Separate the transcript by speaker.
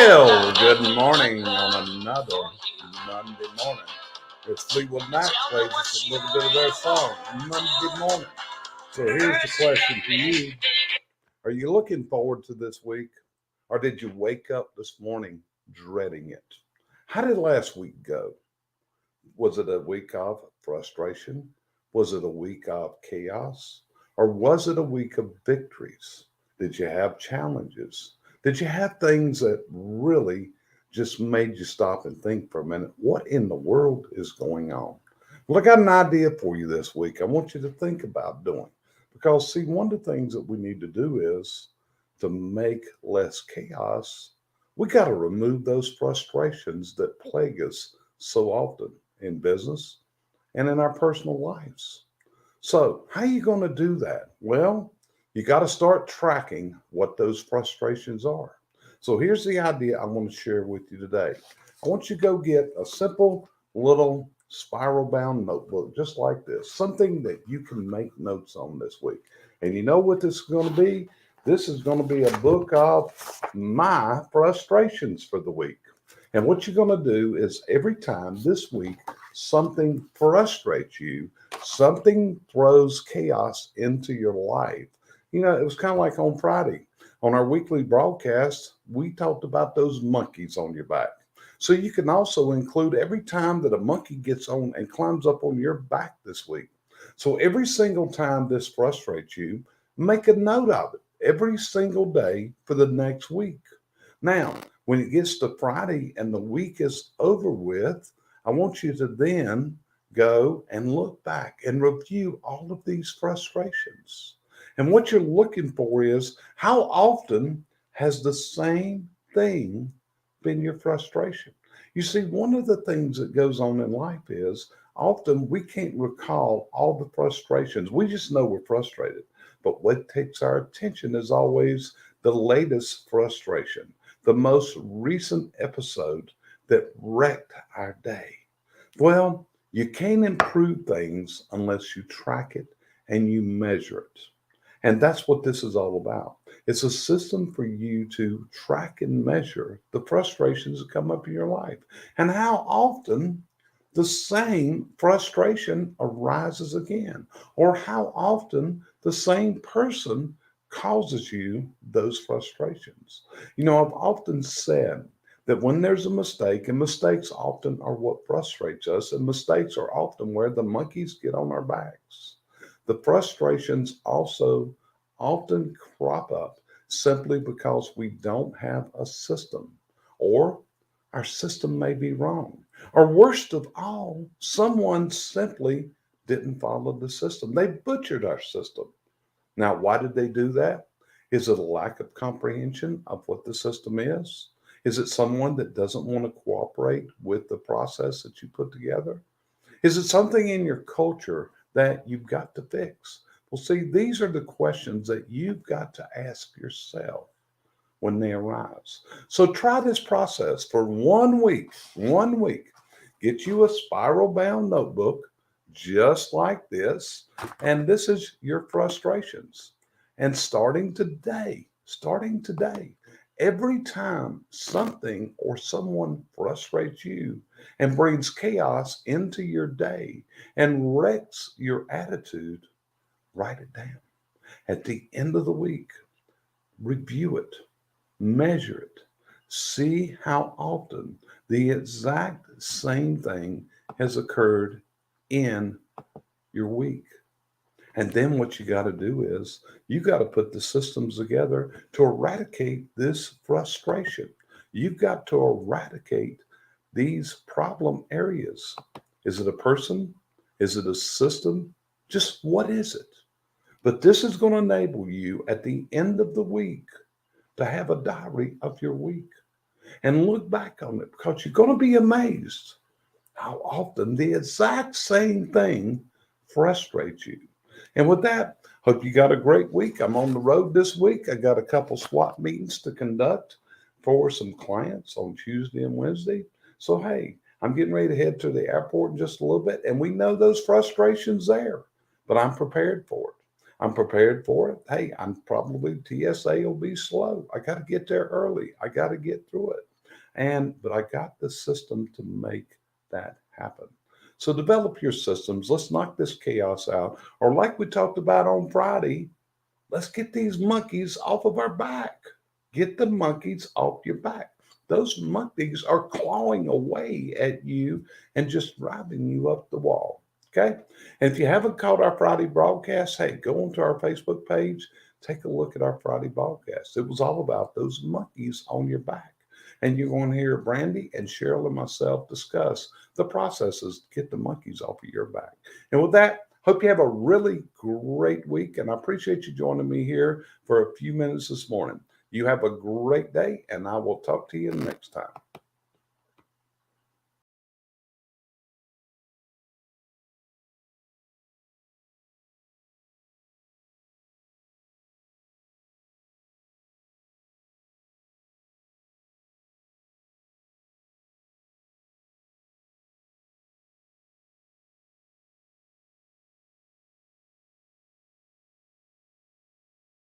Speaker 1: Well, good morning on another Monday morning. It's Fleetwood Mac plays us a little bit of their song, Monday morning. So here's the question for you. Are you looking forward to this week? Or did you wake up this morning dreading it? How did last week go? Was it a week of frustration? Was it a week of chaos? Or was it a week of victories? Did you have challenges? Did you have things that really just made you stop and think for a minute? What in the world is going on? Well, I got an idea for you this week. I want you to think about doing. Because, see, one of the things that we need to do is to make less chaos, we got to remove those frustrations that plague us so often in business and in our personal lives. So, how are you going to do that? Well, you got to start tracking what those frustrations are. So, here's the idea I want to share with you today. I want you to go get a simple little spiral bound notebook just like this, something that you can make notes on this week. And you know what this is going to be? This is going to be a book of my frustrations for the week. And what you're going to do is every time this week something frustrates you, something throws chaos into your life. You know, it was kind of like on Friday on our weekly broadcast, we talked about those monkeys on your back. So you can also include every time that a monkey gets on and climbs up on your back this week. So every single time this frustrates you, make a note of it every single day for the next week. Now, when it gets to Friday and the week is over with, I want you to then go and look back and review all of these frustrations. And what you're looking for is how often has the same thing been your frustration? You see, one of the things that goes on in life is often we can't recall all the frustrations. We just know we're frustrated. But what takes our attention is always the latest frustration, the most recent episode that wrecked our day. Well, you can't improve things unless you track it and you measure it. And that's what this is all about. It's a system for you to track and measure the frustrations that come up in your life and how often the same frustration arises again, or how often the same person causes you those frustrations. You know, I've often said that when there's a mistake, and mistakes often are what frustrates us, and mistakes are often where the monkeys get on our backs. The frustrations also often crop up simply because we don't have a system, or our system may be wrong. Or worst of all, someone simply didn't follow the system. They butchered our system. Now, why did they do that? Is it a lack of comprehension of what the system is? Is it someone that doesn't want to cooperate with the process that you put together? Is it something in your culture that you've got to fix? Well, see, these are the questions that you've got to ask yourself when they arise. So try this process for 1 week. 1 week. Get you a spiral bound notebook just like this. And this is your frustrations. And starting today, every time something or someone frustrates you and brings chaos into your day and wrecks your attitude, write it down. At the end of the week, review it, measure it, see how often the exact same thing has occurred in your week. And then what you got to do is you got to put the systems together to eradicate this frustration. You've got to eradicate these problem areas. Is it a person? Is it a system? Just what is it? But this is going to enable you at the end of the week to have a diary of your week and look back on it because you're going to be amazed how often the exact same thing frustrates you. And with that, hope you got a great week. I'm on the road this week. I got a couple SWAT meetings to conduct for some clients on Tuesday and Wednesday. So, hey, I'm getting ready to head to the airport in just a little bit. And we know those frustrations there, but I'm prepared for it. I'm prepared for it. Hey, I'm probably TSA will be slow. I got to get there early. I got to get through it. But I got the system to make that happen. So develop your systems. Let's knock this chaos out. Or like we talked about on Friday, let's get these monkeys off of our back. Get the monkeys off your back. Those monkeys are clawing away at you and just driving you up the wall. Okay. And if you haven't caught our Friday broadcast, hey, go onto our Facebook page, take a look at our Friday broadcast. It was all about those monkeys on your back. And you're going to hear Brandy and Cheryl and myself discuss the processes to get the monkeys off of your back. And with that, hope you have a really great week. And I appreciate you joining me here for a few minutes this morning. You have a great day, and I will talk to you next time.